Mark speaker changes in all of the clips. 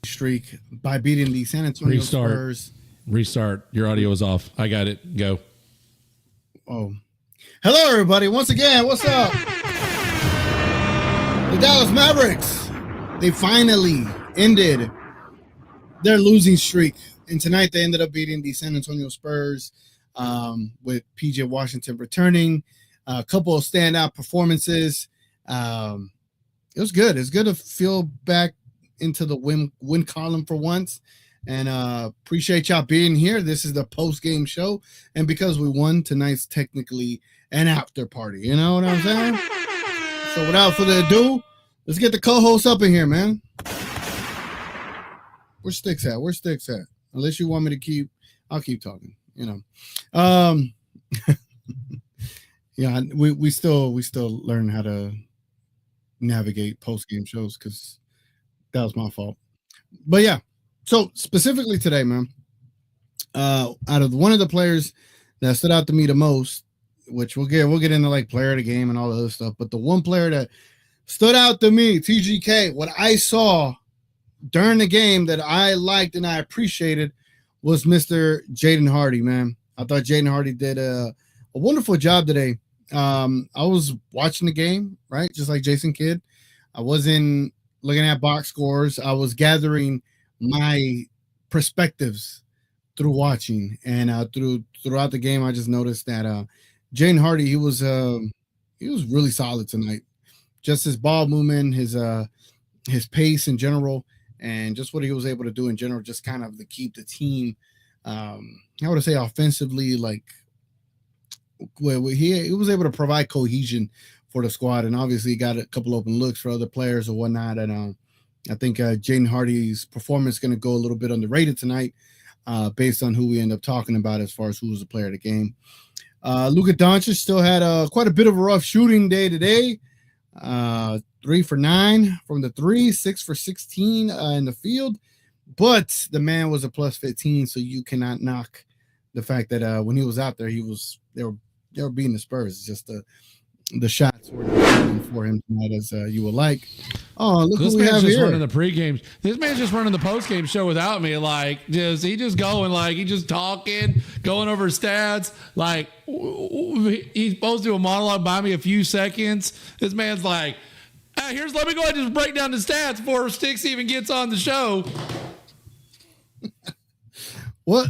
Speaker 1: Streak by beating the San Antonio Spurs.
Speaker 2: Restart. Your audio is off. I got it. Go.
Speaker 1: Oh. Hello, everybody. Once again, what's up? The Dallas Mavericks. They finally ended their losing streak. And tonight they ended up beating the San Antonio Spurs with PJ Washington returning. A couple of standout performances. It was good. It's good to feel back into the win column for once. And appreciate y'all being here. This is the post-game show. And because we won, tonight's technically an after party. You know what I'm saying? So without further ado, let's get the co-host up in here, man. Where's Stix at? Where's Stix at? Unless you want me to I'll keep talking, you know. Yeah, we still learn how to navigate post-game shows because that was my fault. But yeah, so specifically today, man, out of one of the players that stood out to me the most, which we'll get into like player of the game and all the other stuff, but the one player that stood out to me, TGK, what I saw during the game that I liked and I appreciated was Mr. Jaden Hardy, man. I thought Jaden Hardy did a wonderful job today. I was watching the game, right? Just like Jason Kidd. I wasn't looking at box scores. I was gathering my perspectives through watching. And throughout the game, I just noticed that Jaden Hardy, he was really solid tonight. Just his ball movement, his pace in general, and just what he was able to do in general, just kind of to keep the team, how would I say, offensively, like, well, he was able to provide cohesion for the squad, and obviously he got a couple open looks for other players or whatnot. And I think Jaden Hardy's performance is going to go a little bit underrated tonight, based on who we end up talking about as far as who was the player of the game. Luka Doncic still had quite a bit of a rough shooting day today. 3 for 9 from the 3, 6 for 16 in the field, but the man was a plus 15, so you cannot knock the fact that when he was out there, they were beating the Spurs. It's just the shots were not for him tonight as you would like. Oh, look
Speaker 2: this
Speaker 1: who we
Speaker 2: man's
Speaker 1: have
Speaker 2: just
Speaker 1: here.
Speaker 2: running the pregame. This man's just running the postgame show without me. Like, he just talking, going over stats. Like, he's supposed to do a monologue by me a few seconds. This man's like, let me go ahead and just break down the stats before Stix even gets on the show.
Speaker 1: What?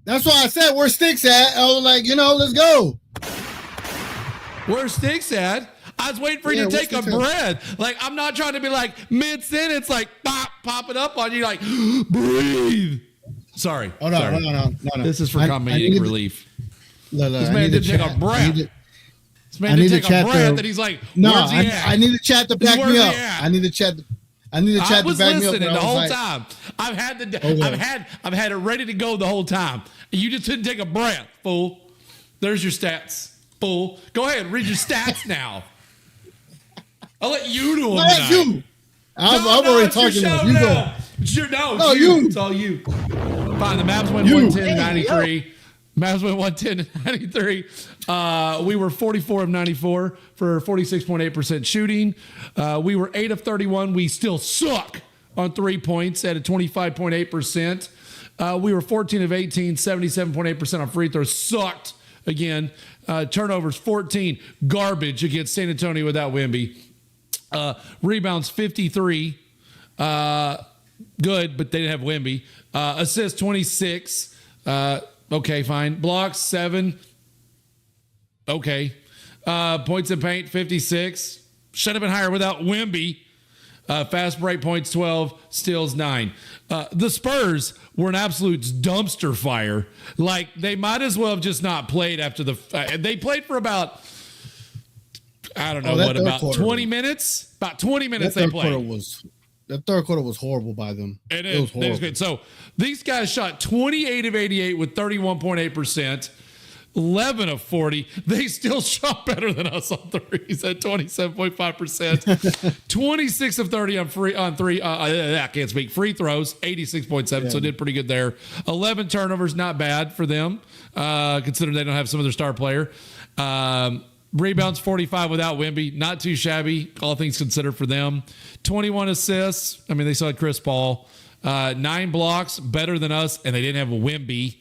Speaker 1: That's why I said, where's Stix at? I was like, let's go.
Speaker 2: Where's Stix at? I was waiting for you to take a breath. Like, I'm not trying to be like mid-sentence, like pop it up on you, like breathe. Sorry.
Speaker 1: Oh, no.
Speaker 2: This is for comedic relief. This man didn't take a breath. This man didn't take a breath, and he's like, where's he at?
Speaker 1: I need the chat to back me up. I need the chat to back me up.
Speaker 2: I was listening the whole time. I've had it ready to go the whole time. You just didn't take a breath, fool. There's your stats, fool. Go ahead, read your stats now. I'll let you do them tonight.
Speaker 1: You. I'm already talking now. You go.
Speaker 2: It's all you. Fine, the Mavs win 110-93. Mavs went 110-93. We were 44 of 94 for 46.8% shooting. We were 8 of 31. We still suck on 3 points at a 25.8%. We were 14 of 18, 77.8% on free throws. Sucked again. Turnovers 14. Garbage against San Antonio without Wemby. Rebounds 53. Good, but they didn't have Wemby. Assists 26. Okay, fine. Blocks 7. Okay. Points in paint 56. Should have been higher without Wemby. Fast break points 12. Steals 9. The Spurs were an absolute dumpster fire. Like, they might as well have just not played after they played for about, I don't know about 20 minutes? About 20 minutes they played.
Speaker 1: The third quarter was horrible by them.
Speaker 2: It
Speaker 1: was horrible.
Speaker 2: It was good. So these guys shot 28 of 88 with 31.8%, 11 of 40. They still shot better than us on threes at 27.5%, 26 of 30 on three. I can't speak. Free throws, 86.7. So did pretty good there. 11 turnovers, not bad for them, considering they don't have some of their star player. Rebounds 45 without Wemby. Not too shabby, all things considered for them. 21 assists. I mean, they still had Chris Paul. 9 blocks, better than us, and they didn't have a Wemby.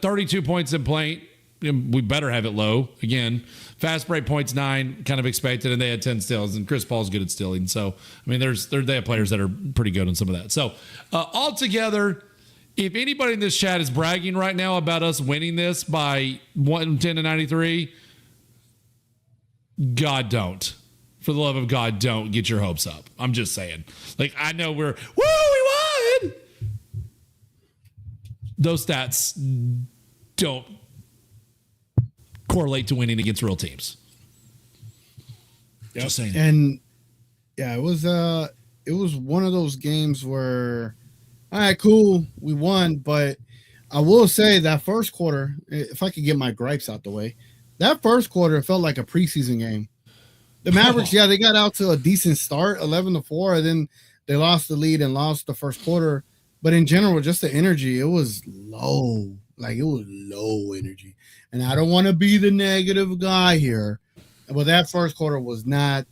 Speaker 2: 32 points in paint. We better have it low. Again, fast break points 9, kind of expected, and they had 10 steals, and Chris Paul's good at stealing. So, I mean, they have players that are pretty good on some of that. So, altogether, if anybody in this chat is bragging right now about us winning this by 110-93, God, don't. For the love of God, don't get your hopes up. I'm just saying. Like, I know we won. those stats don't correlate to winning against real teams. Just saying.
Speaker 1: And yeah, it was one of those games where, all right, cool, we won, but I will say that first quarter, if I could get my gripes out the way, that first quarter felt like a preseason game. The Mavericks, they got out to a decent start, 11-4, and then they lost the lead and lost the first quarter. But in general, just the energy, it was low. Like, it was low energy. And I don't want to be the negative guy here, but that first quarter was not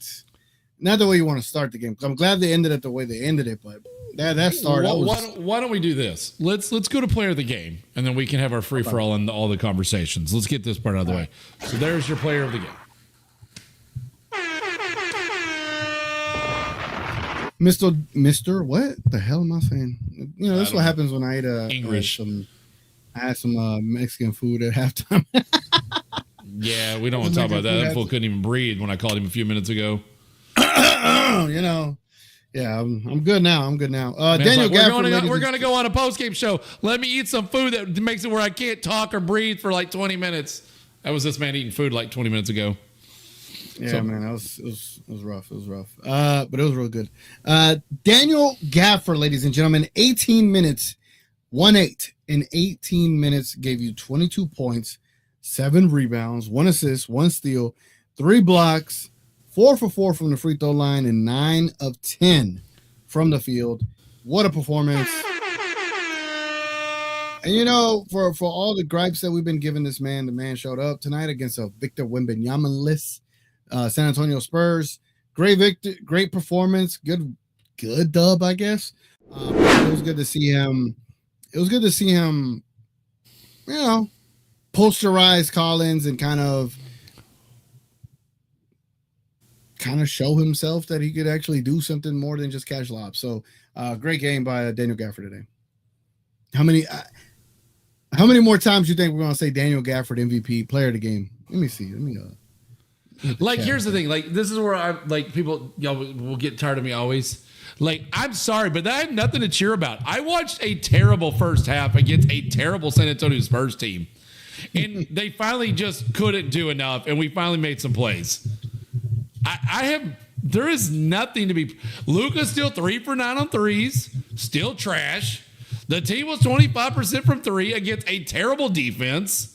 Speaker 1: the way you want to start the game. I'm glad they ended it the way they ended it, but that start.
Speaker 2: Why don't we do this? Let's go to player of the game, and then we can have our free for all and all the conversations. Let's get this part out of the way. So there's your player of the game.
Speaker 1: Mr. What the hell am I saying? You know, this is what happens when I eat
Speaker 2: English.
Speaker 1: I had some Mexican food at halftime.
Speaker 2: Yeah, we don't want to talk about that. That fool couldn't even breathe when I called him a few minutes ago.
Speaker 1: You know, yeah, I'm good now. Daniel Gafford,
Speaker 2: we're going to go on a post-game show. Let me eat some food that makes it where I can't talk or breathe for like 20 minutes. That was this man eating food like 20 minutes ago.
Speaker 1: Yeah, man, it was rough. It was rough. But it was real good. Daniel Gafford, ladies and gentlemen, 18 minutes, 1-8 in 18 minutes, gave you 22 points, 7 rebounds, 1 assist, 1 steal, 3 blocks, 4 for 4 from the free throw line, and 9 of 10 from the field. What a performance. And, you know, for all the gripes that we've been giving this man, the man showed up tonight against a Victor Wembanyama-less San Antonio Spurs. Great performance. Good dub, I guess. It was good to see him. It was good to see him, you know, posterize Collins and kind of show himself that he could actually do something more than just catch lobs. So, great game by Daniel Gafford today. How many more times do you think we're gonna say Daniel Gafford MVP player of the game? Let me see.
Speaker 2: Like, here's the thing. Like, this is where I like people. Y'all will get tired of me always. Like, I'm sorry, but I have nothing to cheer about. I watched a terrible first half against a terrible San Antonio Spurs team, and they finally just couldn't do enough, and we finally made some plays. There is nothing to be. Luka still 3 for 9 on threes, still trash. The team was 25% from 3 against a terrible defense.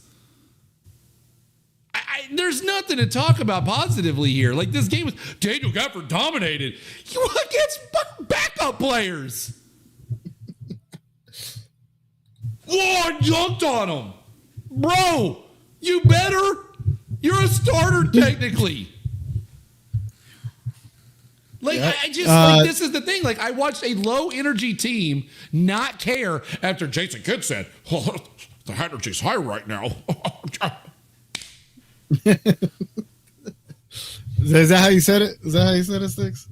Speaker 2: There's nothing to talk about positively here. Like, this game was Daniel Gafford dominated. You against backup players. Lord dunked on him. Bro, you better. You're a starter technically. Like, yep. I just like, this is the thing. Like, I watched a low energy team not care after Jason Kidd said, "Oh, the energy's high right now."
Speaker 1: Is that how you said it? Is that how you said it, Stix?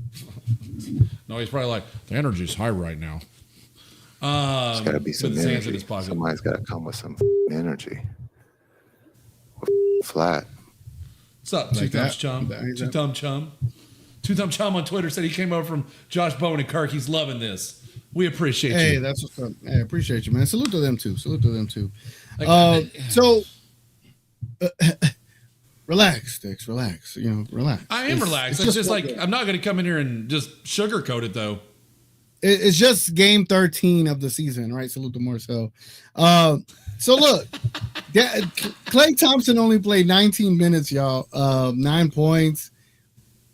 Speaker 2: No, he's probably like, the energy's high right now.
Speaker 3: There's got to be some energy. Somebody's got to come with some energy. Flat.
Speaker 2: What's up, Two Thumbs Chum? Two Thumb Chum. Two Thumb Chum on Twitter said he came over from Josh Bowen and Kirk. He's loving this. We appreciate you.
Speaker 1: Hey, that's what's up. Hey, appreciate you, man. Salute to them too. Relax, Stix. Relax. You know, relax.
Speaker 2: I am relaxed. It's just like, I'm not going to come in here and just sugarcoat it, though.
Speaker 1: It's just game 13 of the season, right? Salute to Marcel. So look, Klay Thompson only played 19 minutes, y'all. 9 points.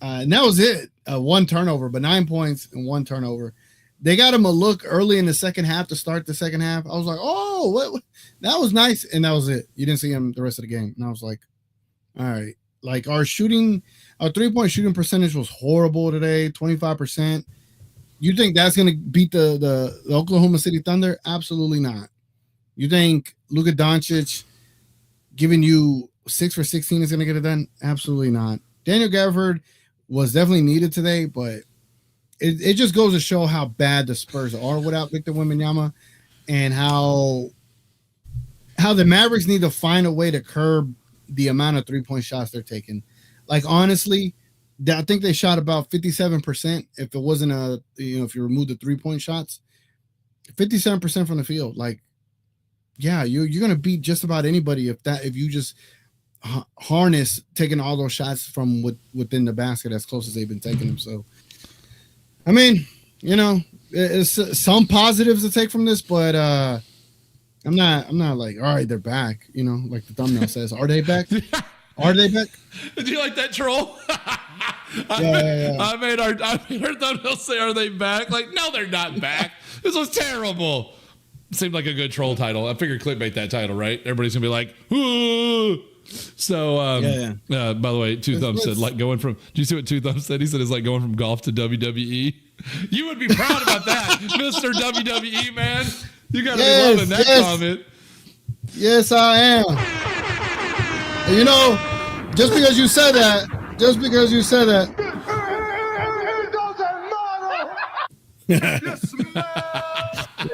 Speaker 1: And that was it. 1 turnover, but 9 points and 1 turnover. They got him a look early in the second half to start the second half. I was like, oh, what? That was nice. And that was it. You didn't see him the rest of the game. And I was like, all right. Like, our 3-point shooting percentage was horrible today, 25%. You think that's going to beat the Oklahoma City Thunder? Absolutely not. You think Luka Doncic giving you 6 for 16 is going to get it done? Absolutely not. Daniel Gafford was definitely needed today, but it just goes to show how bad the Spurs are without Victor Wembanyama, and how the Mavericks need to find a way to curb the amount of 3-point shots they're taking. Like, honestly, I think they shot about 57% if it wasn't if you remove the 3-point shots, 57% from the field. Like, yeah, you're gonna beat just about anybody if you just harness taking all those shots from within the basket as close as they've been taking them. So, I mean, it's some positives to take from this, but I'm not like, all right, they're back. Like the thumbnail says, are they back? Are they back?
Speaker 2: Do you like that troll?
Speaker 1: Yeah.
Speaker 2: I made our thumbnail say, "Are they back?" Like, no, they're not back. This was terrible. Seemed like a good troll title. I figured clickbait that title, right? Everybody's gonna be like, "Ooh." So, by the way, Two Thumbs said, like going from. Did you see what Two Thumbs said? He said it's like going from golf to WWE. You would be proud about that, Mr. WWE man. You gotta be loving that comment.
Speaker 1: Yes, I am. And just because you said that. Yeah,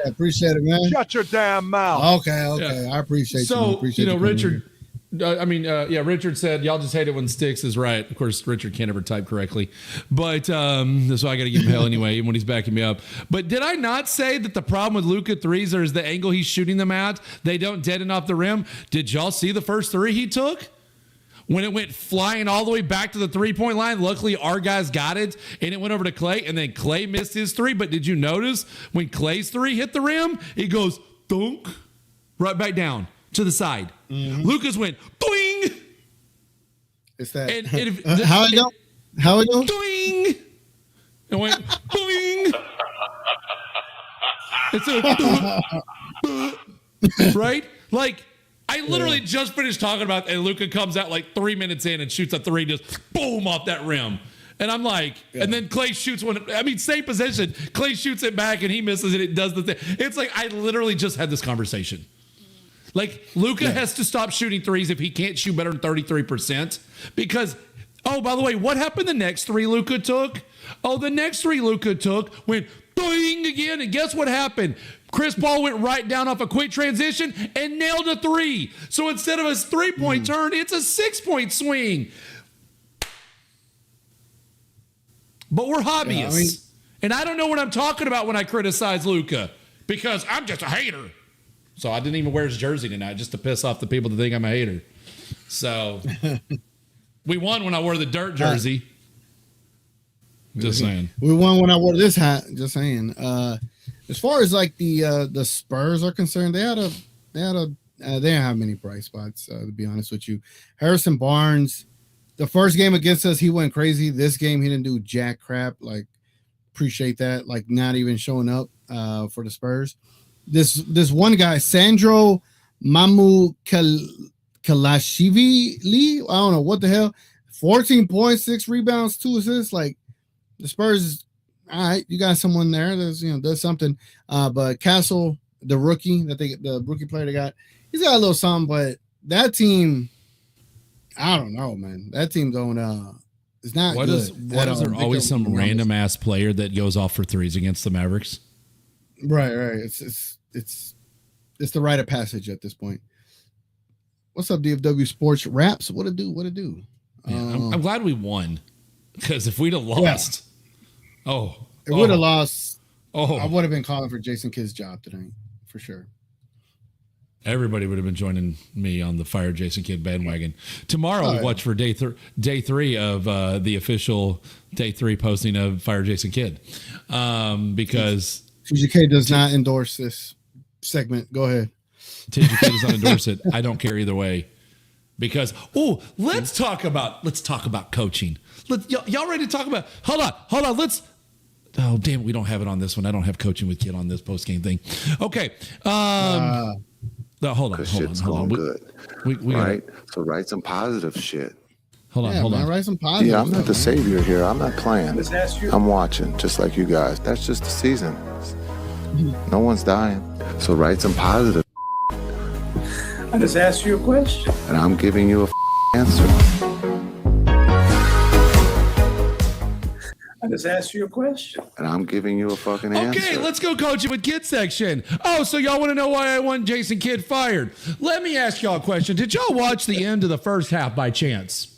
Speaker 1: appreciate it, man.
Speaker 4: Shut your damn mouth.
Speaker 1: Okay. Yeah. I appreciate you.
Speaker 2: So, Richard. Richard said, y'all just hate it when Stix is right. Of course, Richard can't ever type correctly. But so I got to give him hell anyway, even when he's backing me up. But did I not say that the problem with Luka threes is the angle he's shooting them at? They don't deaden off the rim. Did y'all see the first three he took? When it went flying all the way back to the three-point line, luckily our guys got it, and it went over to Clay, and then Clay missed his three. But did you notice when Clay's three hit the rim, it goes thunk, right back down to the side. Mm-hmm. Luka's went boing.
Speaker 1: It's that. How it go? How it go?
Speaker 2: Boing. It went boing. It's right? Like, I literally just finished talking about, and Luka comes out like 3 minutes in and shoots a three, just boom off that rim. And I'm like, and then Clay shoots one. I mean, same position. Clay shoots it back and he misses it. It does the thing. It's like, I literally just had this conversation. Like, Luka has to stop shooting threes if he can't shoot better than 33%. Because, by the way, what happened the next three Luka took? The next three Luka took went boing again. And guess what happened? Chris Paul went right down off a quick transition and nailed a three. So instead of a 3-point turn, it's a 6-point swing. But we're hobbyists. And I don't know what I'm talking about when I criticize Luka because I'm just a hater. So I didn't even wear his jersey tonight just to piss off the people that think I'm a hater. So we won when I wore the dirt jersey. Just saying.
Speaker 1: We won when I wore this hat. Just saying. As far as like the Spurs are concerned, they didn't have many bright spots. To be honest with you, Harrison Barnes, the first game against us, he went crazy. This game, he didn't do jack crap. Like, appreciate that. Like, not even showing up for the Spurs. This one guy, Sandro Mamu Kalashvili, I don't know what the hell, 14 points, 6 rebounds, 2 assists. Like, the Spurs, all right, you got someone there that's does something. But Castle, the rookie the rookie player they got, he's got a little something. But that team, I don't know, man. That team it's not good.
Speaker 2: Is there always some random ass player that goes off for threes against the Mavericks?
Speaker 1: Right. It's the rite of passage at this point. What's up, DFW Sports Raps? What it do?
Speaker 2: Yeah, I'm glad we won because if we'd have lost,
Speaker 1: it would have lost. I would have been calling for Jason Kidd's job tonight for sure.
Speaker 2: Everybody would have been joining me on the Fire Jason Kidd bandwagon. Tomorrow we watch for day 3 of the official day 3 posting of Fire Jason Kidd because
Speaker 1: TGK does not endorse this segment. Go ahead.
Speaker 2: TGK does not endorse it. I don't care either way because let's talk about coaching. Y'all ready to talk about? Hold on. We don't have it on this one. I don't have coaching with Kidd on this post game thing. Okay. Hold on.
Speaker 3: Shit's going good.
Speaker 2: We
Speaker 3: right. So write some positive shit.
Speaker 2: Hold on.
Speaker 1: Write some positive.
Speaker 3: Yeah, I'm not the savior here. I'm not playing. I'm watching, just like you guys. That's just the season. No one's dying. So write some positive.
Speaker 4: I just asked you a question.
Speaker 3: And I'm giving you a answer.
Speaker 4: I just asked you a question.
Speaker 3: And I'm giving you a fucking answer.
Speaker 2: Okay, let's go coaching with Kidd section. So y'all want to know why I want Jason Kidd fired? Let me ask y'all a question. Did y'all watch the end of the first half by chance?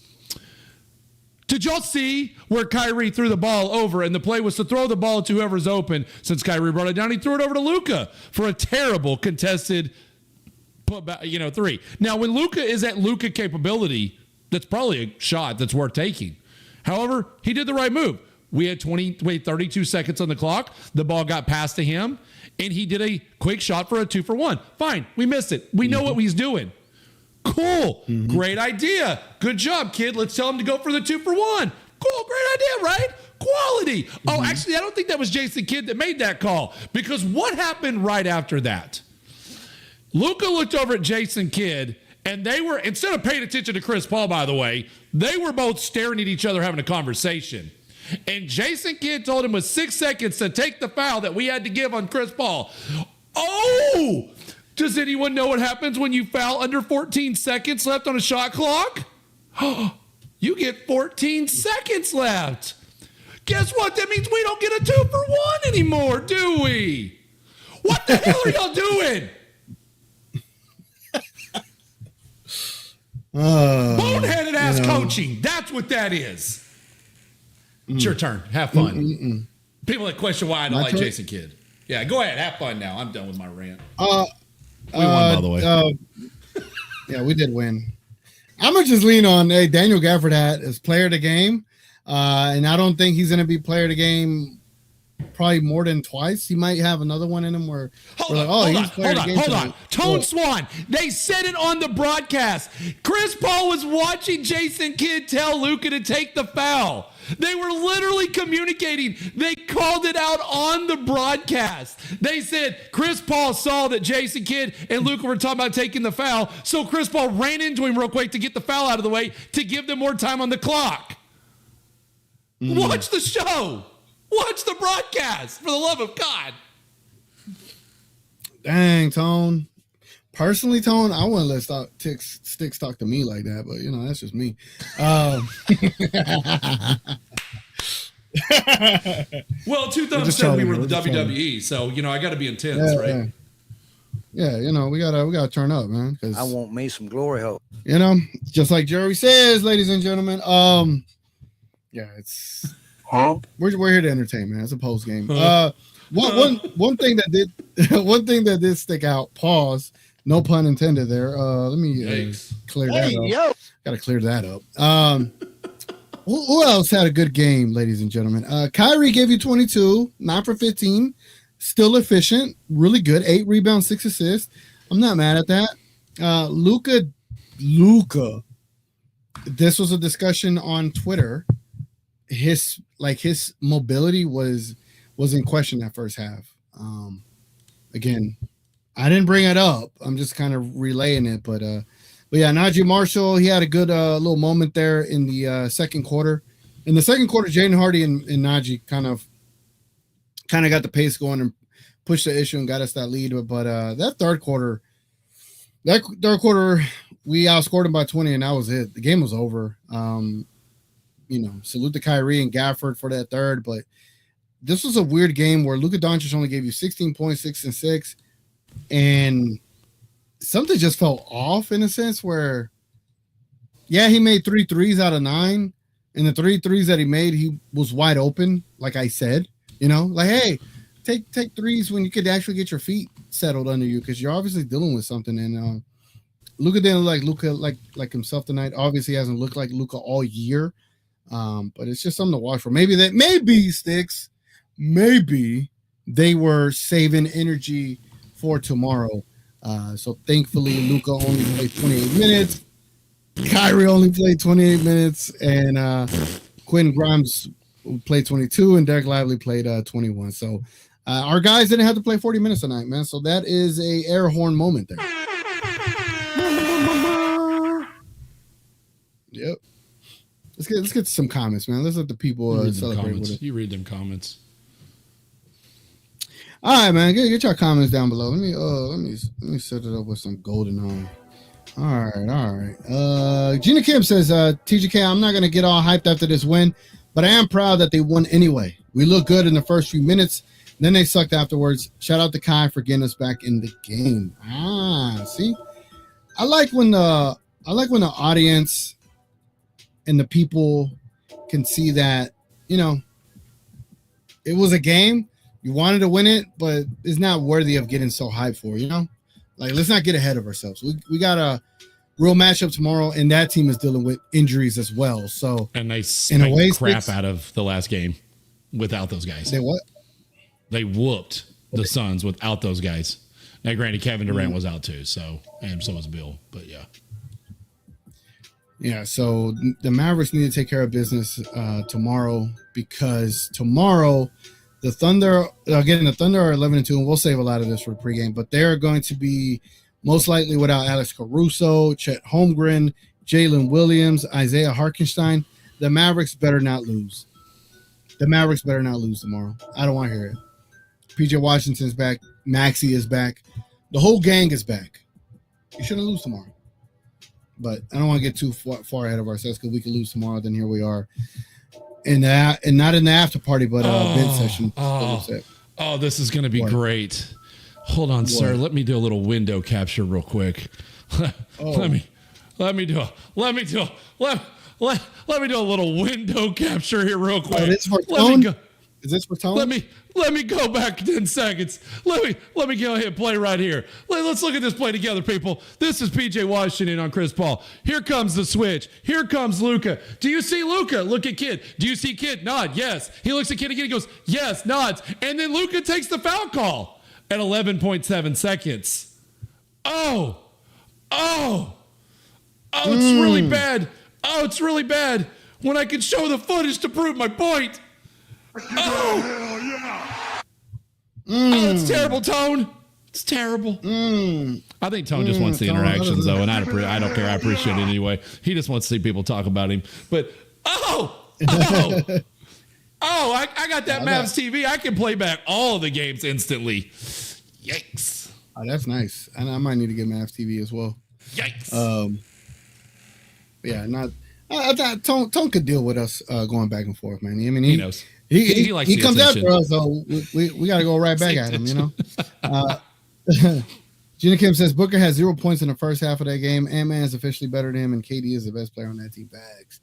Speaker 2: Did y'all see where Kyrie threw the ball over and the play was to throw the ball to whoever's open? Since Kyrie brought it down, he threw it over to Luka for a terrible contested put back, 3. Now, when Luka is at Luka capability, that's probably a shot that's worth taking. However, he did the right move. We had 32 seconds on the clock. The ball got passed to him, and he did a quick shot for a 2-for-1. Fine, we missed it. We know what he's doing. Cool. Great idea. Good job, kid. Let's tell him to go for the 2-for-1. Cool. Great idea, right? Quality. Oh, actually, I don't think that was Jason Kidd that made that call, because what happened right after that? Luka looked over at Jason Kidd, and they were, instead of paying attention to Chris Paul, by the way, they were both staring at each other having a conversation. And Jason Kidd told him with 6 seconds to take the foul that we had to give on Chris Paul. Oh! Does anyone know what happens when you foul under 14 seconds left on a shot clock? You get 14 seconds left. Guess what? That means we don't get a 2-for-1 anymore, do we? What the hell are y'all doing? Boneheaded ass coaching. That's what that is. It's your turn. Have fun. People that question why I don't like Jason Kidd. Yeah, go ahead. Have fun now. I'm done with my rant. We won, by the way.
Speaker 1: Yeah, we did win. I'm going to just lean on, Daniel Gafford had as player of the game. And I don't think he's going to be player of the game probably more than twice. He might have another one in him where
Speaker 2: hold on. Tone Swan. They said it on the broadcast. Chris Paul was watching Jason Kidd tell Luka to take the foul. They were literally communicating. They called it out on the broadcast. They said Chris Paul saw that Jason Kidd and Luka were talking about taking the foul, so Chris Paul ran into him real quick to get the foul out of the way to give them more time on the clock. Watch the show. Watch the broadcast, for the love of God.
Speaker 1: Dang, Tone. Personally, Tone, I wouldn't let Stix talk to me like that, but, that's just me.
Speaker 2: Well, Two Thumbs said we were the WWE, so, I got to be intense, right?
Speaker 1: Yeah, we gotta turn up, man.
Speaker 4: I want me some glory hole.
Speaker 1: Just like Jerry says, ladies and gentlemen, it's...
Speaker 4: Huh?
Speaker 1: We're here to entertain, man. It's a post game. One thing that did stick out. Pause. No pun intended there. Let me clear that up. Got to clear that up. Who else had a good game, ladies and gentlemen? Kyrie gave you 22, 9 for 15, still efficient, really good. 8 rebounds, 6 assists. I'm not mad at that. Luka. This was a discussion on Twitter. His mobility was in question that first half. Again, I didn't bring it up. I'm just kind of relaying it, but yeah, Najee Marshall, he had a good little moment there in the second quarter. In the second quarter, Jaden Hardy and Najee kind of got the pace going and pushed the issue and got us that lead. But that third quarter, we outscored them by 20, and that was it. The game was over. Salute to Kyrie and Gafford for that third, but this was a weird game where Luka Doncic only gave you 16 points, 6 and 6, and something just felt off in a sense where, he made 3 threes out of 9, and the 3 threes that he made, he was wide open, like I said, hey, take threes when you could actually get your feet settled under you, because you're obviously dealing with something, and Luka didn't look like Luka like himself tonight. Obviously, he hasn't looked like Luka all year. But it's just something to watch for. Maybe Stix, maybe they were saving energy for tomorrow. So thankfully, Luka only played 28 minutes. Kyrie only played 28 minutes, and Quinn Grimes played 22, and Derek Lively played 21. So our guys didn't have to play 40 minutes tonight, man. So that is a air horn moment there. Yep. Let's get to some comments, man. Let's let the people celebrate with it.
Speaker 2: You read them comments.
Speaker 1: All right, man. Get your comments down below. Let me set it up with some golden on. All right. Gina Kim says, TGK, I'm not gonna get all hyped after this win, but I am proud that they won anyway. We looked good in the first few minutes, then they sucked afterwards. Shout out to Kai for getting us back in the game. See, I like when the audience and the people can see that, it was a game. You wanted to win it, but it's not worthy of getting so hyped for, Like, let's not get ahead of ourselves. We got a real matchup tomorrow, and that team is dealing with injuries as well. So,
Speaker 2: and they
Speaker 1: in a way,
Speaker 2: crap out of the last game without those guys.
Speaker 1: They what?
Speaker 2: They whooped the Suns without those guys. Now, granted, Kevin Durant was out too, and so was Bill. But yeah.
Speaker 1: Yeah, so the Mavericks need to take care of business tomorrow, because tomorrow the Thunder are 11-2, and we'll save a lot of this for the pregame, but they're going to be most likely without Alex Caruso, Chet Holmgren, Jalen Williams, Isaiah Hartenstein. The Mavericks better not lose. The Mavericks better not lose tomorrow. I don't want to hear it. PJ Washington's back. Maxey is back. The whole gang is back. You shouldn't lose tomorrow. But I don't want to get too far ahead of ourselves, because we could lose tomorrow. Then here we are, and not in the after party, but bench session.
Speaker 2: This is going to be great. Hold on, sir. Let me do a little window capture real quick. Let me do a little window capture here real quick.
Speaker 1: Is this for Tone?
Speaker 2: Let me go back 10 seconds. Let me go ahead and play right here. Let's look at this play together, people. This is PJ Washington on Chris Paul. Here comes the switch. Here comes Luka. Do you see Luka? Look at Kid. Do you see Kid? Nod. Yes. He looks at Kid again. He goes, yes, nods. And then Luka takes the foul call at 11.7 seconds. It's really bad. It's really bad when I can show the footage to prove my point. It's terrible, Tone. It's terrible. I think Tone just wants the interactions, though, and I don't care. I appreciate it anyway. He just wants to see people talk about him. But I got that MAVS TV. I can play back all of the games instantly. Yikes!
Speaker 1: Oh, that's nice. And I might need to get MAVS TV as well.
Speaker 2: Yikes!
Speaker 1: Tone could deal with us going back and forth, man. I mean,
Speaker 2: he knows.
Speaker 1: He comes after us, so we got to go right back at him, you know. Gina Kim says Booker has 0 points in the first half of that game. Ant-Man is officially better than him, and KD is the best player on that team. Bags.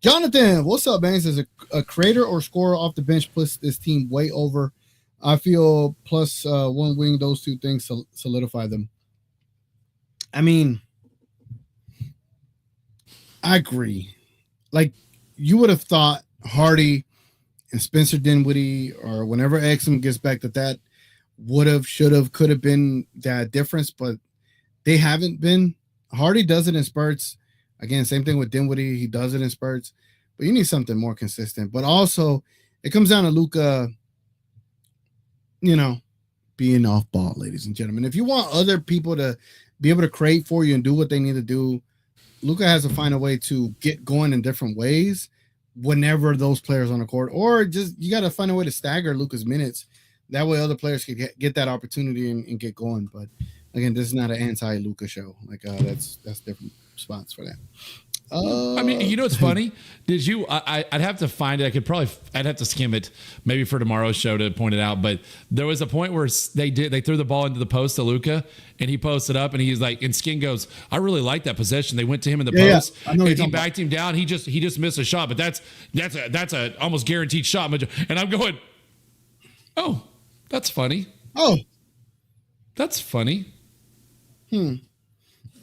Speaker 1: Jonathan, what's up, man? Says a creator or scorer off the bench puts this team way over. I feel plus one wing, those two things solidify them. I mean, I agree. Like, you would have thought Hardy and Spencer Dinwiddie, or whenever Exum gets back, that would have, should have, could have been that difference, but they haven't been. Hardy does it in spurts. Again, same thing with Dinwiddie. He does it in spurts, but you need something more consistent. But also, it comes down to Luka, being off ball, ladies and gentlemen. If you want other people to be able to create for you and do what they need to do, Luka has to find a way to get going in different ways whenever those players on the court, or just you got to find a way to stagger Luka's minutes. That way other players can get that opportunity and get going. But again, this is not an anti-Luka show. Like that's different spots for that.
Speaker 2: I mean, what's funny? Did you? I'd have to find it. I'd have to skim it maybe for tomorrow's show to point it out. But there was a point where they threw the ball into the post to Luka, and he posted up, and he's like, and Skin goes, "I really like that possession." They went to him in the post, and he backed him down. He just missed a shot, but that's a almost guaranteed shot. And I'm going, oh, that's funny.
Speaker 1: Oh,
Speaker 2: that's funny.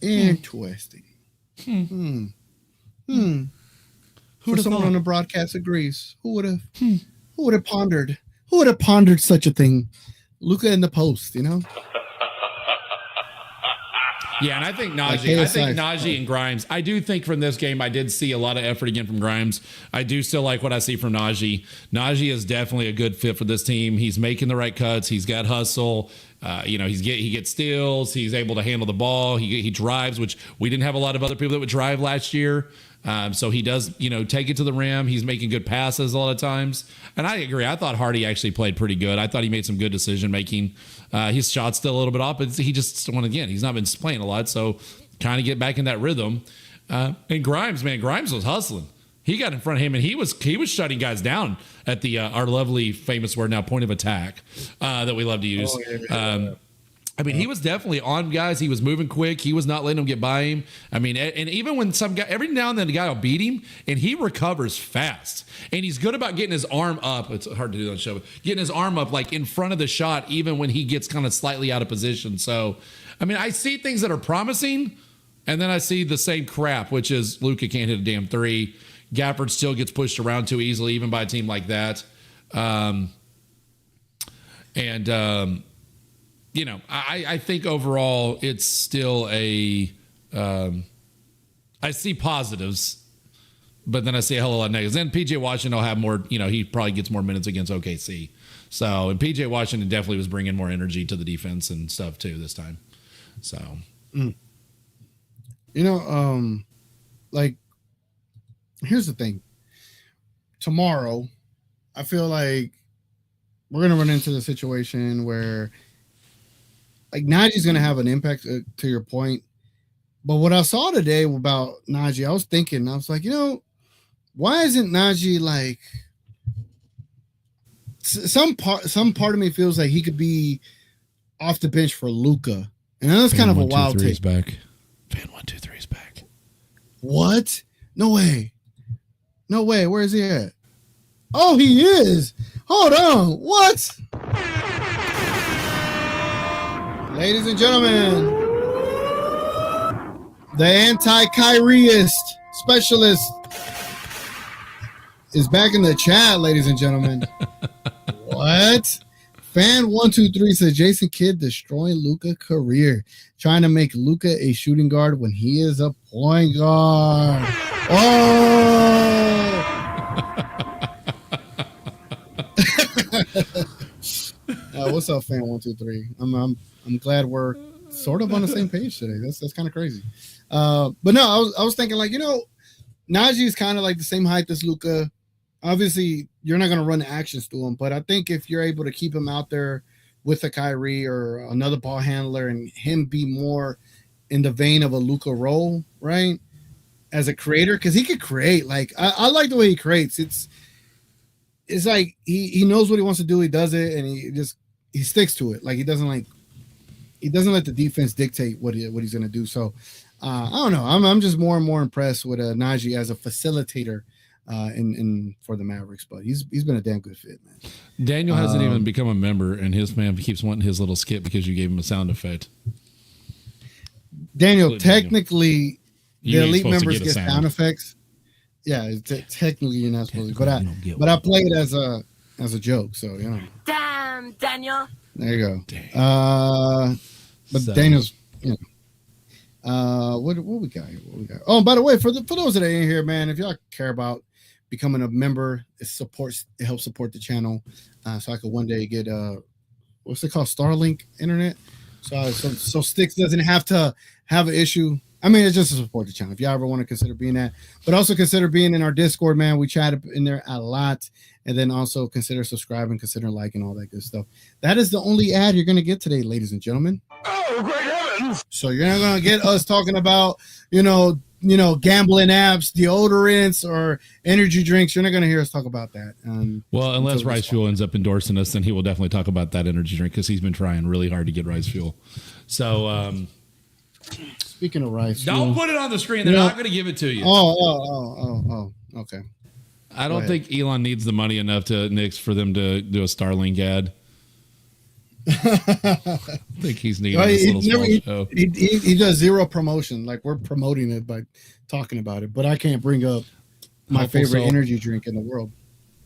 Speaker 1: Interesting. Who someone on the broadcast agrees? Who would have pondered? Who would have pondered such a thing? Luka in the post,
Speaker 2: Yeah, and I think Najee and Grimes. I do think from this game, I did see a lot of effort again from Grimes. I do still like what I see from Najee. Najee is definitely a good fit for this team. He's making the right cuts. He's got hustle. He gets steals. He's able to handle the ball. He drives, which we didn't have a lot of other people that would drive last year. So he does, take it to the rim. He's making good passes a lot of times. And I agree. I thought Hardy actually played pretty good. I thought he made some good decision making. His shot's still a little bit off, but he just won again. He's not been playing a lot, so kind of get back in that rhythm. And Grimes was hustling. He got in front of him, and he was shutting guys down at the our lovely famous word now, point of attack, that we love to use. I mean, he was definitely on guys. He was moving quick. He was not letting them get by him. I mean, and even when some guy, every now and then the guy will beat him, and he recovers fast. And he's good about getting his arm up. It's hard to do on the show, but getting his arm up like in front of the shot, even when he gets kind of slightly out of position. So, I mean, I see things that are promising, and then I see the same crap, which is Luka can't hit a damn three. Gafford still gets pushed around too easily, even by a team like that. You know, I think overall it's still I see positives, but then I see a hell of a lot of negatives. Then PJ Washington will have more, you know, he probably gets more minutes against OKC. So, and PJ Washington definitely was bringing more energy to the defense and stuff too this time. So,
Speaker 1: you know, like, here's the thing. Tomorrow, I feel like we're going to run into the situation where, like, Najee's going to have an impact, to your point. But what I saw today about Najee, I was thinking, I was like, you know, why isn't Najee like some part of me feels like he could be off the bench for Luka, and that's kind of a wild take.
Speaker 2: Back. Fan 123 is back.
Speaker 1: What? No way. No way. Where is he at? Oh, he is. Hold on. What? Ladies and gentlemen, the anti-Kyrieist specialist is back in the chat, ladies and gentlemen. What? Fan 123 says Jason Kidd destroying Luka career, trying to make Luka a shooting guard when he is a point guard. Oh! What's up, fan 123? I'm glad we're sort of on the same page today. That's kind of crazy. But no, I was thinking, like, you know, Najee is kind of like the same height as Luka. Obviously, you're not going to run actions to him, but I think if you're able to keep him out there with a Kyrie or another ball handler and him be more in the vein of a Luka role, right, as a creator, because he could create. Like, I like the way he creates. It's like he knows what he wants to do. He does it, and he sticks to it. Like, he doesn't let the defense dictate what he's going to do. So I don't know. I'm just more and more impressed with Najee as a facilitator in for the Mavericks. But he's been a damn good fit, man.
Speaker 2: Daniel hasn't even become a member, and his man keeps wanting his little skip because you gave him a sound effect.
Speaker 1: Daniel, technically, the elite members get sound effects. Yeah, technically you're not supposed to, but I play it as a joke, so you know.
Speaker 5: Damn, Daniel.
Speaker 1: There you go. But
Speaker 2: So,
Speaker 1: Daniel's, you know. What we got here? What we got? Oh, by the way, for those that ain't here, man, if y'all care about becoming a member, it helps support the channel, so I could one day get what's it called, Starlink internet, so Stix doesn't have to have an issue. I mean, it's just to support the channel. If y'all ever want to consider being that, but also consider being in our Discord, man. We chat in there a lot, and then also consider subscribing, consider liking, all that good stuff. That is the only ad you're gonna get today, ladies and gentlemen.
Speaker 5: Oh, great heavens!
Speaker 1: So you're not gonna get us talking about, you know, gambling apps, deodorants, or energy drinks. You're not gonna hear us talk about that.
Speaker 2: Well, unless Rice Fuel ends up endorsing us, then he will definitely talk about that energy drink because he's been trying really hard to get Rice Fuel. So,
Speaker 1: speaking of Rice,
Speaker 2: don't put it on the screen. They're not going to give it to you.
Speaker 1: Oh. Okay.
Speaker 2: I don't think Elon needs the money enough to Knicks for them to do a Starlink ad. I think he's needing this little small show.
Speaker 1: He does zero promotion. Like, we're promoting it by talking about it, but I can't bring up my favorite energy drink in the world.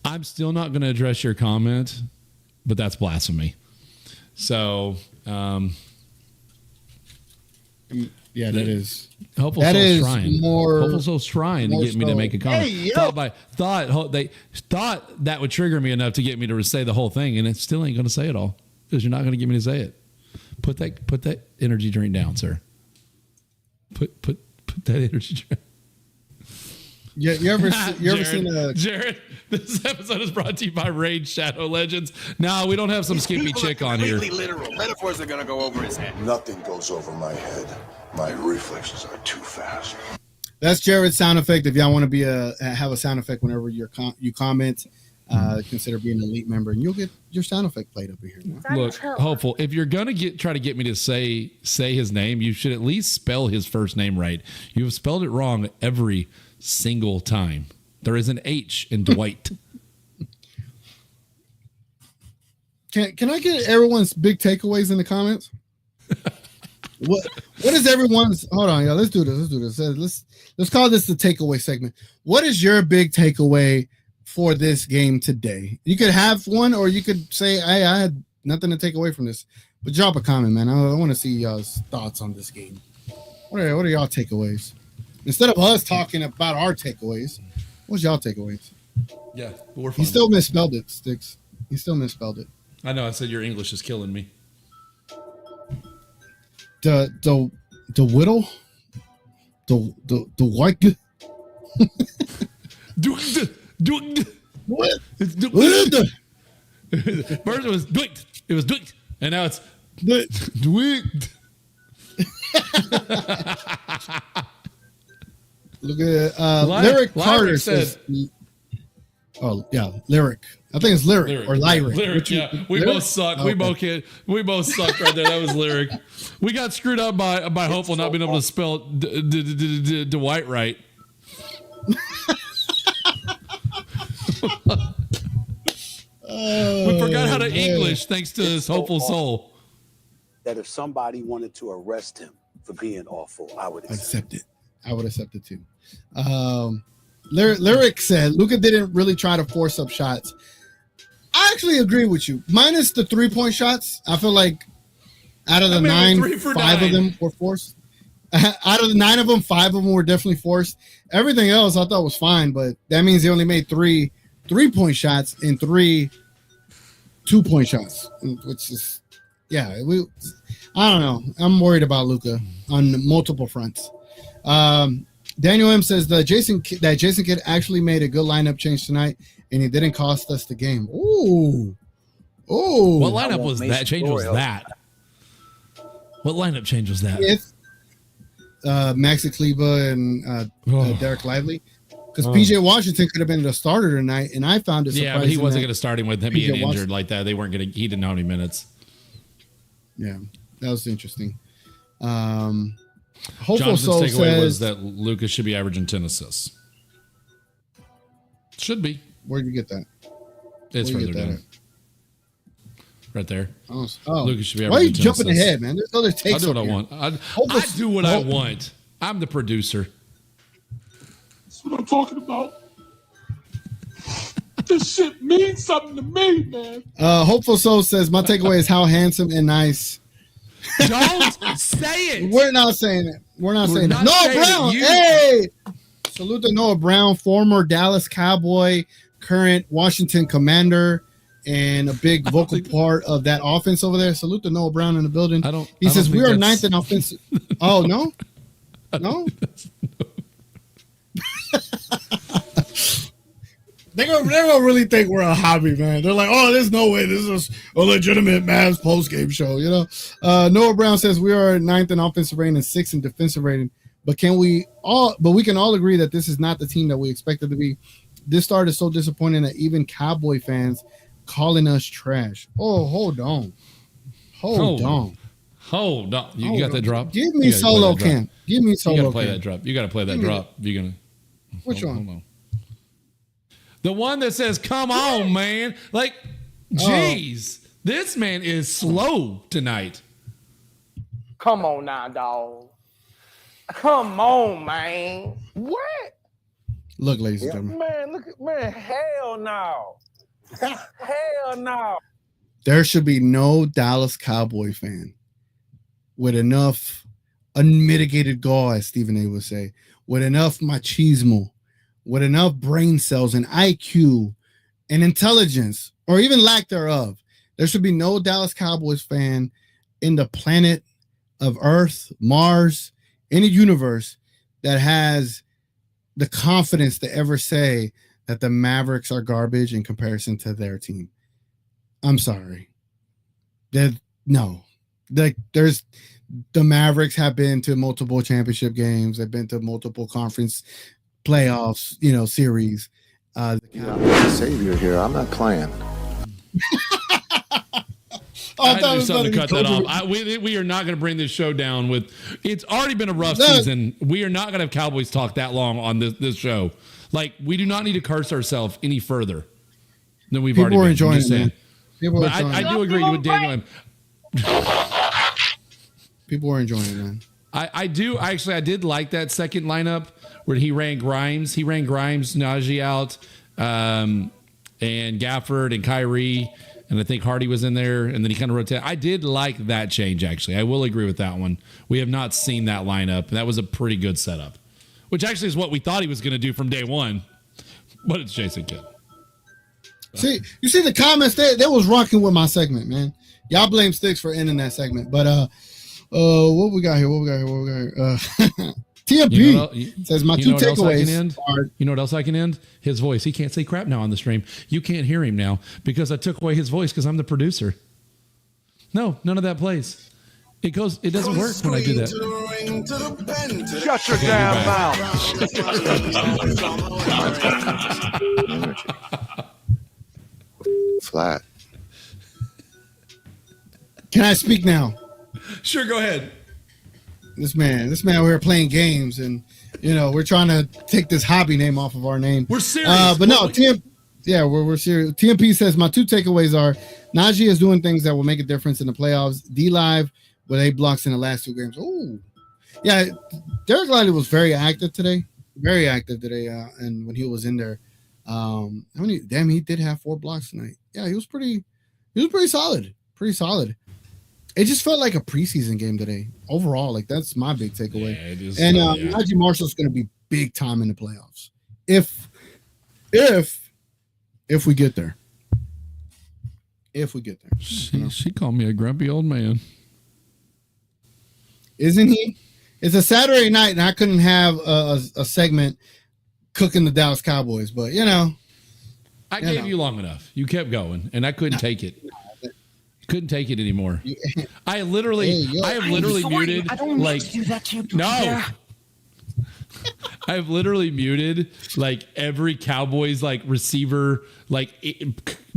Speaker 2: I'm still not going to address your comment, but that's blasphemy. So,
Speaker 1: yeah, that is.
Speaker 2: Hopeful Soul's trying to get me to make a comment. Hey, they thought that would trigger me enough to get me to say the whole thing, and it still ain't going to say it all because you're not going to get me to say it. Put that energy drink down, sir. Put that energy drink.
Speaker 1: Yeah, you ever seen a
Speaker 2: Jared? This episode is brought to you by Raid Shadow Legends. No, we don't have some skimpy chick on here.
Speaker 6: Literal metaphors are gonna go over his head.
Speaker 3: Nothing goes over my head. My reflexes are too fast.
Speaker 1: That's Jared's sound effect. If y'all want to have a sound effect whenever you comment, consider being an elite member, and you'll get your sound effect played over here.
Speaker 2: Look, Hopeful, if you're gonna try to get me to say his name, you should at least spell his first name right. You have spelled it wrong every single time. There is an H in Dwight.
Speaker 1: Can I get everyone's big takeaways in the comments? What is everyone's? Hold on, y'all. Let's do this. Let's call this the takeaway segment. What is your big takeaway for this game today? You could have one, or you could say, "Hey, I had nothing to take away from this." But drop a comment, man. I want to see y'all's thoughts on this game. What are y'all takeaways? Instead of us talking about our takeaways, what's y'all takeaways?
Speaker 2: Yeah, but we're fine.
Speaker 1: He still misspelled it, Stix. He still misspelled it.
Speaker 2: I know. I said your English is killing me.
Speaker 1: The whittle, the white. What?
Speaker 2: First it was dwicked. It was dwicked, and now it's
Speaker 1: dwicked. Look at Lyric Carter says. Oh yeah, Lyric. I think it's lyric or lyric.
Speaker 2: Lyric, yeah. We both suck. Okay. We both suck right there. That was lyric. We got screwed up by Hopeful not being able to spell Dwight right. We forgot how to English thanks to his hopeful soul.
Speaker 7: That if somebody wanted to arrest him for being awful, I would accept it.
Speaker 1: I would accept it too. Lyric said Luka didn't really try to force up shots. I actually agree with you. Minus the 3-point shots, I feel like out of the 9, 5 of them were forced. Out of the 9 of them, 5 of them were definitely forced. Everything else I thought was fine, but that means he only made 3 3-point shots and 3 2-point shots, which is, I don't know. I'm worried about Luka on multiple fronts. Daniel M says that Jason Kidd actually made a good lineup change tonight, and it didn't cost us the game. Ooh.
Speaker 2: What lineup was that? Change was that? What lineup change was that?
Speaker 1: Maxi Kleber and Derek Lively. Because PJ Washington could have been the starter tonight, and I found it surprising.
Speaker 2: Yeah, but he wasn't going to start him with him being injured like that. They weren't going to. He didn't know how many minutes.
Speaker 1: Yeah, that was interesting. Hopeful
Speaker 2: Jonathan's
Speaker 1: Soul
Speaker 2: takeaway
Speaker 1: says
Speaker 2: was that Luka should be averaging 10 assists. Should be.
Speaker 1: Where'd you get that?
Speaker 2: It's further down. Right there.
Speaker 1: Oh.
Speaker 2: Luka should be averaging 10 assists.
Speaker 1: Why are you jumping ahead, man? There's other takes.
Speaker 2: I'll do what I want. I do what I want. I'm the producer.
Speaker 8: That's what I'm talking about. This shit means something to me, man.
Speaker 1: Hopeful Soul says my takeaway is how handsome and nice.
Speaker 2: Don't say it.
Speaker 1: We're not saying it. We're saying it. Noah Brown. Hey, salute to Noah Brown, former Dallas Cowboy, current Washington Commander, and a big vocal part of that offense over there. Salute to Noah Brown in the building. He says we are 9th in offensive. Oh no. They're gonna really think we're a hobby, man. They're like, oh, there's no way this is a legitimate Mavs postgame show, you know. Noah Brown says we are 9th in offensive rating and 6th in defensive rating, but we can all agree that this is not the team that we expected to be. This start is so disappointing that even Cowboy fans calling us trash. Oh, hold on. Hold on.
Speaker 2: You got that drop?
Speaker 1: Give me solo Cam. Give me solo.
Speaker 2: You gotta play that drop. You gotta play that drop. You're gonna.
Speaker 1: Which one?
Speaker 2: Hold on. The one that says, come on, man. Like, geez, this man is slow tonight.
Speaker 9: Come on now, dog. Come on, man. What?
Speaker 1: Look, ladies and gentlemen.
Speaker 9: Man, hell no. Hell no.
Speaker 1: There should be no Dallas Cowboy fan with enough unmitigated gall, as Stephen A would say, with enough machismo, with enough brain cells and IQ and intelligence, or even lack thereof. There should be no Dallas Cowboys fan in the planet of Earth, Mars, any universe that has the confidence to ever say that the Mavericks are garbage in comparison to their team. I'm sorry. The Mavericks have been to multiple championship games. They've been to multiple conference playoffs, series,
Speaker 3: I'm the savior here. I'm not playing.
Speaker 2: I had to do something to cut that off. We are not going to bring this show down with. It's already been a rough season. We are not going to have Cowboys talk that long on this show. Like, we do not need to curse ourselves any further than we've already been.
Speaker 1: Enjoying it, man.
Speaker 2: But I do agree with Daniel.
Speaker 1: People were enjoying it, man.
Speaker 2: I did like that second lineup where he ran Grimes. He ran Grimes, Najee out, and Gafford and Kyrie. And I think Hardy was in there, and then he kind of rotated. I did like that change, actually. I will agree with that one. We have not seen that lineup. That was a pretty good setup, which actually is what we thought he was going to do from day one. But it's Jason Kidd.
Speaker 1: See, you see the comments, they was rocking with my segment, man. Y'all blame Stix for ending that segment. But what we got here? TMP says my two takeaways are.
Speaker 2: You know what else I can end? His voice. He can't say crap now on the stream. You can't hear him now because I took away his voice because I'm the producer. No, none of that plays. It doesn't work when I do that.
Speaker 9: Shut your damn mouth.
Speaker 3: Flat.
Speaker 1: Can I speak now?
Speaker 2: Sure, go ahead.
Speaker 1: This man over here playing games, and we're trying to take this hobby name off of our name.
Speaker 2: We're serious.
Speaker 1: But no, we're serious. TMP says my two takeaways are Najee is doing things that will make a difference in the playoffs. D Live with 8 blocks in the last 2 games. Oh, yeah. Derek Lively was very active today. And when he was in there, he did have 4 blocks tonight. Yeah, he was pretty solid. Pretty solid. It just felt like a preseason game today. Overall, like that's my big takeaway. Yeah, it is. And Najee Marshall's going to be big time in the playoffs if we get there. If we get there,
Speaker 2: she called me a grumpy old man.
Speaker 1: Isn't he? It's a Saturday night, and I couldn't have a segment cooking the Dallas Cowboys, but
Speaker 2: I gave you long enough. You kept going, and I couldn't take it. Couldn't take it anymore. I have literally muted.
Speaker 5: I don't mean to do that to you.
Speaker 2: No. I've literally muted like every Cowboys like receiver, like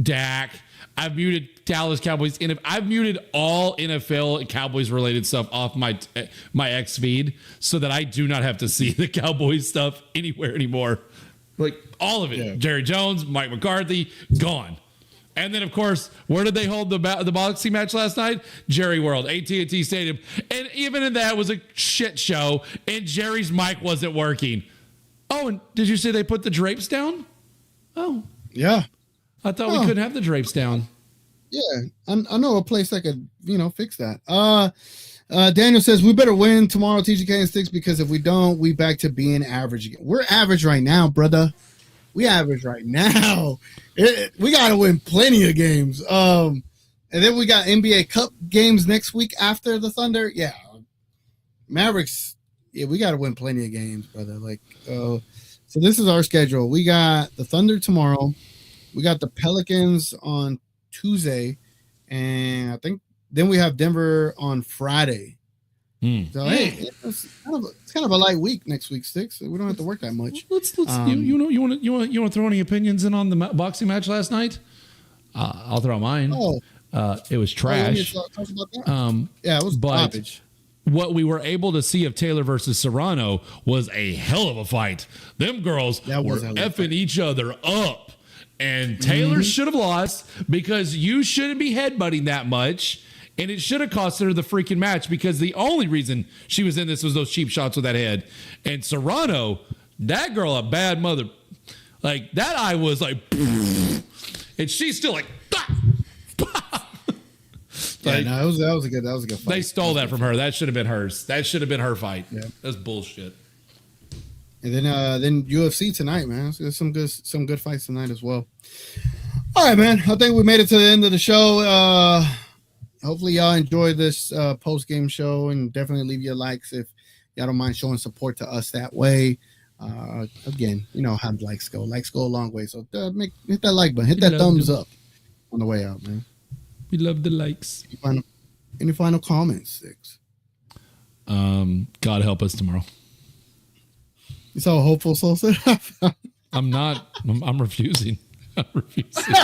Speaker 2: Dak. I've muted Dallas Cowboys. I've muted all NFL Cowboys related stuff off my X feed so that I do not have to see the Cowboys stuff anywhere anymore. Like all of it. Yeah. Jerry Jones, Mike McCarthy, gone. And then, of course, where did they hold the boxing match last night? Jerry World, AT&T Stadium. And even in that was a shit show, and Jerry's mic wasn't working. Oh, and did you say they put the drapes down? Oh.
Speaker 1: Yeah.
Speaker 2: I thought we couldn't have the drapes down.
Speaker 1: Yeah. I know a place that could, fix that. Daniel says, we better win tomorrow, TGK and Stix, because if we don't, we back to being average again. We're average right now, brother. We average right now. We got to win plenty of games. And then we got NBA Cup games next week after the Thunder. Yeah. Mavericks, we got to win plenty of games, brother. So this is our schedule. We got the Thunder tomorrow. We got the Pelicans on Tuesday. And I think then we have Denver on Friday. So hey, it's kind of a light week next week, Stix. We don't have to work that much.
Speaker 2: Let's you want to throw any opinions in on the boxing match last night? I'll throw mine. It was trash.
Speaker 1: Talk about that. It was garbage.
Speaker 2: What we were able to see of Taylor versus Serrano was a hell of a fight. Them girls were effing each other up, and Taylor should have lost because you shouldn't be headbutting that much. And it should have cost her the freaking match because the only reason she was in this was those cheap shots with that head. And Serrano, that girl, a bad mother. Like, that eye was like, and she's still like,
Speaker 1: that was a good fight.
Speaker 2: They stole that from her. That should have been hers. That should have been her fight. Yeah. That's bullshit.
Speaker 1: And then UFC tonight, man. There's some good fights tonight as well. All right, man. I think we made it to the end of the show. Hopefully y'all enjoyed this post-game show, and definitely leave your likes if y'all don't mind showing support to us that way. Again, you know how likes go. Likes go a long way. So hit that like button. Hit that thumbs up on the way out, man.
Speaker 2: We love the likes.
Speaker 1: Any final comments, Stix?
Speaker 2: God help us tomorrow.
Speaker 1: You so hopeful, so sad.
Speaker 2: I'm not. I'm refusing. I'm refusing.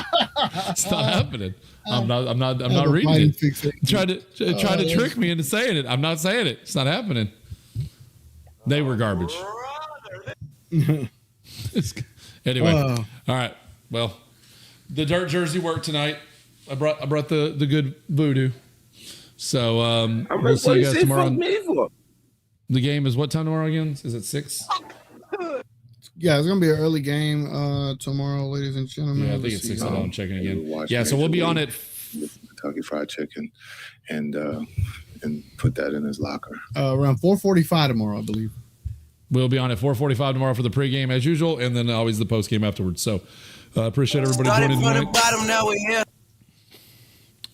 Speaker 2: It's not happening. I'm not reading it. Try to trick me into saying it. I'm not saying it. It's not happening. They were garbage. Anyway, all right. Well, the dirt jersey worked tonight. I brought the good voodoo. So we'll see you guys tomorrow. The game is what time tomorrow again? Is it 6?
Speaker 1: Yeah, it's gonna be an early game tomorrow, ladies and gentlemen.
Speaker 2: Yeah, I think it's 6. I'm checking again. Yeah, so we'll be on it.
Speaker 3: Kentucky Fried Chicken, and put that in his locker.
Speaker 1: Around 4:45 tomorrow, I believe.
Speaker 2: We'll be on at 4:45 tomorrow for the pregame as usual, and then always the postgame afterwards. So appreciate everybody joining tonight.
Speaker 6: Bottom, now we're here.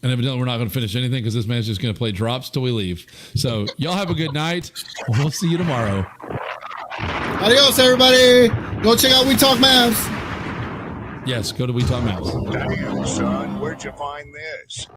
Speaker 2: And evidently we're not going to finish anything because this man's just going to play drops till we leave. So y'all have a good night. We'll see you tomorrow.
Speaker 1: Adios, everybody. Go check out We Talk Mavs.
Speaker 2: Yes, go to We Talk Mavs.
Speaker 9: Damn, son, where'd you find this?